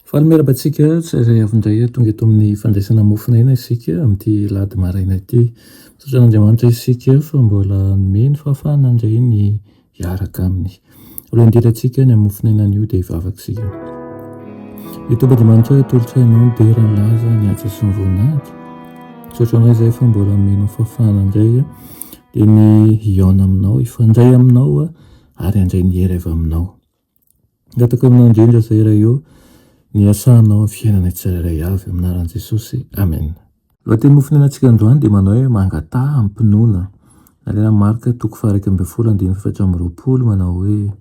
Fahameraba-tsika tsirairay avindray tonga eto amin'ny fandraisana mofinaina isika amin'ity lady maraina ity. Satria n'Andriamanitra isika fa mbola nomeny fahafahana indray ny hiaraka aminy. Aloha indirantsika ny mofinainan'io dia hivavaka isika. Tompoandriamanitra tolotrainao ny dera ny laza ny atsa sy ny voninahitra. Misaotra izay fa mbola nomeny fahafahana indray dia ny hiaona aminao, hifandray aminao ary handray ny hery avy aminao. Ngataka aminao indrindra izay iray eo ny asanao amin'ny fiainana tsirairay avy aminaran'i Jesosy. Amen. Lohateny mofinainantsika androany dia manao hoe mangataha amin'ny mpinoana. Nalaina Marka 4:20 manao hoe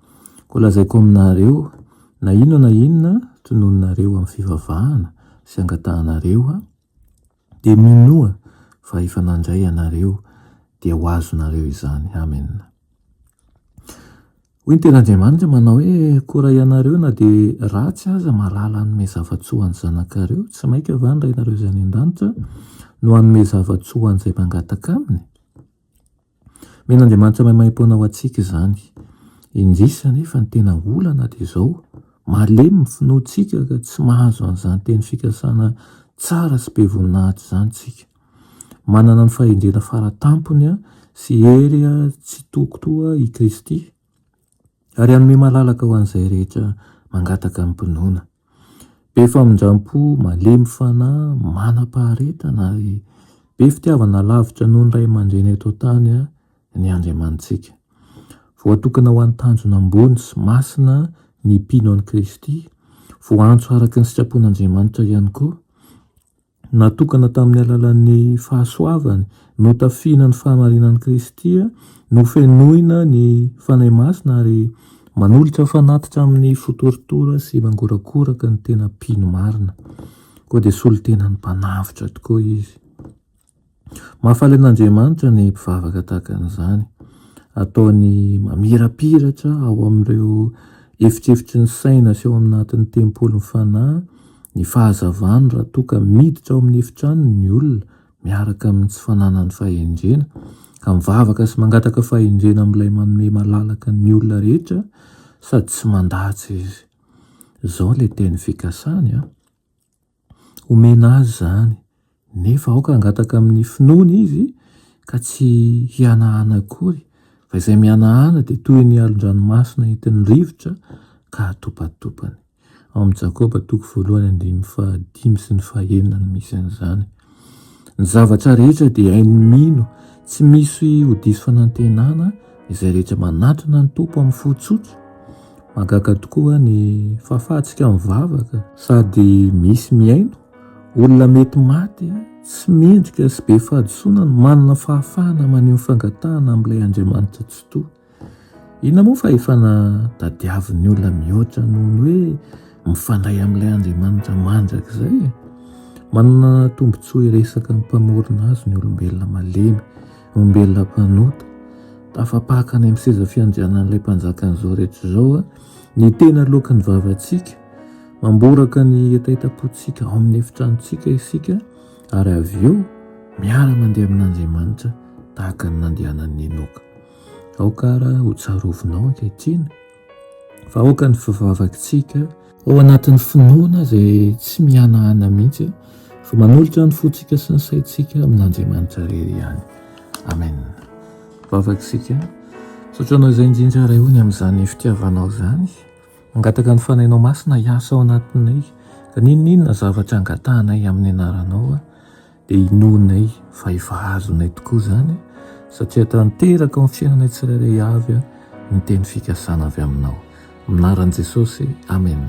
koa lazaiko aminareo na inona tonononareo amin'ny fivavahana sy angatahanareo dia minoa fa hifanandray anareo dia ho azonareo izany. Amen. Hoy ny ten'Andriamanitra manao hoe koa ianareo na dia ratsy aza malala hanome zava-tsoa any zanakareo, tsy maika va ny rainareo izany an-danitra no hanome zava-tsoa an'izay mangataka aminy. Men'Andriamanitra maimaimpona ho antsika izany. Indrisy nefa ny tena olana dia izao, malemy ny finoantsika ka tsy mahazo an'izany teny fikasana tsara sy be voninahitra izany tsika. Manana ny fahendrena faratampony sy hery tsy tokotoa i Kristy. Ary hanome malalaka ho an'izay rehetra mangataka amin'ny mpinoana. Be famindrampo, malemy fanahy, manam-paharetana ary be fitiavana lavitra noho ny ray aman-dreny eto an-tany ny Andriamanitsika. Voatokana ho an'ny tanjona ambony sy masina ny mpino an'i Kristy, voantso araka ny sitrapon'Andriamanitra ihany koa. Natokana tamin'ny alalan'ny fahasoavany, notafiana ny fahamarinan'i Kristy, nofenoina ny fanahy masina ary manolotra fanatitra amin'ny fotoritora sy mangorakoraka ny tena mpino marina. Koa dia solon-tena ny mpanavitra tokoa izy. Mahafaly an'Andriamanitra ny mpivavaka tahaka an'izany. Ataony mamirapiratra ao amin'ireo efitrefitry ny saina sy ao aminatin'ny tempolo ny fanahy, ny fahazavany raha toa ka miditra ao amin'ny efitranony ny olona miaraka amin'ny tsy fananany fahendrena, ka mivavaka sy mangataka fahendrena amin'ilay manome malalaka ny olona rehetra sady tsy mandatsy izy. Izao ilay teny fikasany. Omena azy izany, nefa aoka hangataka amin'ny finoana izy ka tsy hianahana akory, fa izay mianahana dia toy ny alon-dranomasina entin'ny rivotra ka atopatopany. Ao amin'ny Jakoba 1:5 sy 9 misy an'izany. Ny zavatra rehetra dia hainy mino, tsy misy ho diso fanantenana izay rehetra manatona ny tompo amin'ny fotsotso. Mahagaga tokoa ny fahafahantsika mivavaka sady misy miaino, olona mety maty, tsy mendrika sy be fahadisoana no manana fahafahana maneho fangatahana amin'ilay Andriamanitra tsy toa. Inona moa fa efa natadiavin'ny olona mihoatra noho ny hoe mifandray amin'ilay Andriamanitra mandraka izay. Manana tombotsoa iresaka ny mpamorona azy ny olombelona malemy, olombelona mpanota. Tafapahaka any amin'ny seza fiandrianan'ilay mpanjaka an'izao rehetra izao ny tena loaka ny vavantsika, mamboraka ny etaitapontsika ao amin'ny efitranontsika isika, ary avy eo miara mandeha amin'Andriamanitra tahaka ny nandehanan'ny Enoka. Aokara ho tsarovinao ankehitriny fa aoka ny fivavakantsika ao anatin'ny finoana izay tsy mianahana mihitsy, fa manolotra ny fontsika sy ny saintsika amin'Andriamanitra irery ihany. Amen. Vavakantsika, saotranao izay indrindra ray hony amin'izany fitiavanao izany, mangataka ny fanahinao masina hiasa ao anatinay, ka ninona zavatra angatahanay amin'ny anaranao dia inonay fa efa azonay tokoa izany, satria tanteraka amin'ny fiainanay tsirairay avy ny teny fikasana avy aminao. Aminaran'i Jesosy. Amen.